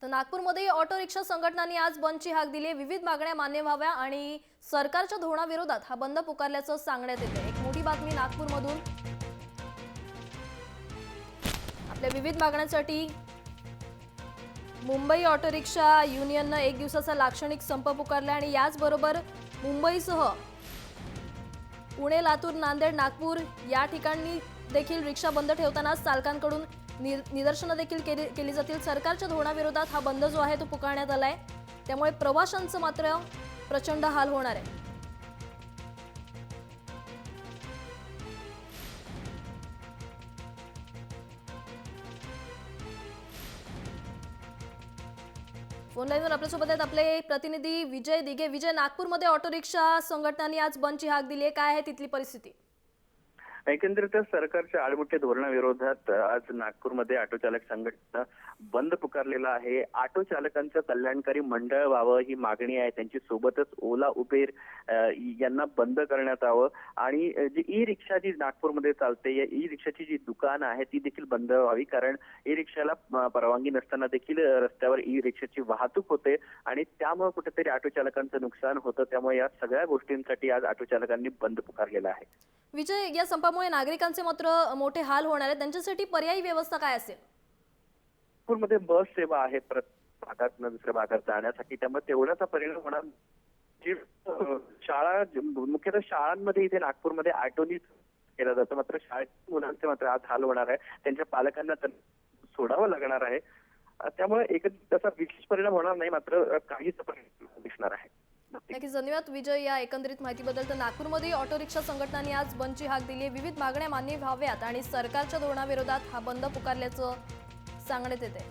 तर नागपूरमध्ये auto rickshaw संघटनांनी आज बंदची हाक दिली आहे। विविध मागण्या मान्य व्हाव्या आणि सरकारच्या धोरणाविरोधात हा बंद पुकारल्याचं सांगण्यात येते। एक मोठी बातमी नागपूरमधून। आपल्या विविध मागण्यांसाठी मुंबई ऑटो रिक्षा युनियनने एक दिवसाचा लाक्षणिक संप पुकारला आणि याचबरोबर मुंबईसह पुणे, लातूर, नांदेड, नागपूर या ठिकाणी देखील रिक्षा बंद ठेवताना चालकांकडून निदर्शनं देखील केली जातील। सरकारच्या धोरणाविरोधात हा बंद जो आहे तो पुकारण्यात आलाय, त्यामुळे प्रवाशांचं मात्र प्रचंड हाल होणार आहे। फोन लाईनवर आपल्यासोबत आहेत आपले प्रतिनिधी विजय दिघे। विजय, नागपूरमध्ये ऑटो रिक्षा संघटनांनी आज बंदची हाक दिली आहे, काय आहे तिथली परिस्थिती? एकंदरीत सरकारच्या आडमुठ्या धोरणाविरोधात आज नागपूरमध्ये ऑटो चालक संघटना बंद पुकारलेला आहे। ऑटो चालकांचं कल्याणकारी मंडळ व्हावं ही मागणी आहे त्यांची। सोबतच ओला, उबेर यांना बंद करण्यात यावं आणि जी ई रिक्षा जी नागपूरमध्ये चालते, या ई रिक्षाची जी दुकानं आहेत ती देखील बंद व्हावी, कारण ई रिक्षाला परवानगी नसताना देखील रस्त्यावर ई रिक्षाची वाहतूक होते आणि त्यामुळे कुठेतरी ऑटो चालकांचं नुकसान होतं। त्यामुळे या सगळ्या गोष्टींसाठी आज ऑटो चालकांनी बंद पुकारलेला आहे। विजय, या संपामुळे नागरिकांचे मात्र मोठे हाल होणार आहेत, त्यांच्यासाठी पर्यायी व्यवस्था काय असेल? नागपूरमध्ये बस सेवा आहे प्रत्येक भागातून दुसऱ्या भागात जाण्यासाठी, त्यामुळे तेवढाचा परिणाम होणार। जी शाळा मुख्यतः शाळांमध्ये इथे नागपूरमध्ये ऑटोनी केला जातो, मात्र शाळेतील मुलांचे मात्र आज हाल होणार आहे। त्यांच्या पालकांना सोडावं लागणार आहे, त्यामुळे एक तसा विशेष परिणाम होणार नाही, मात्र काहीच परिणाम दिसणार आहे। नक्कीच, धन्यवाद विजय या एकंदरीत माहितीबद्दल। तर नागपूरमध्ये ऑटो रिक्षा संघटनांनी आज बंदची हाक दिली आहे। विविध मागण्या मान्य व्हाव्यात आणि सरकारच्या धोरणाविरोधात हा बंद पुकारल्याचं सांगण्यात येते।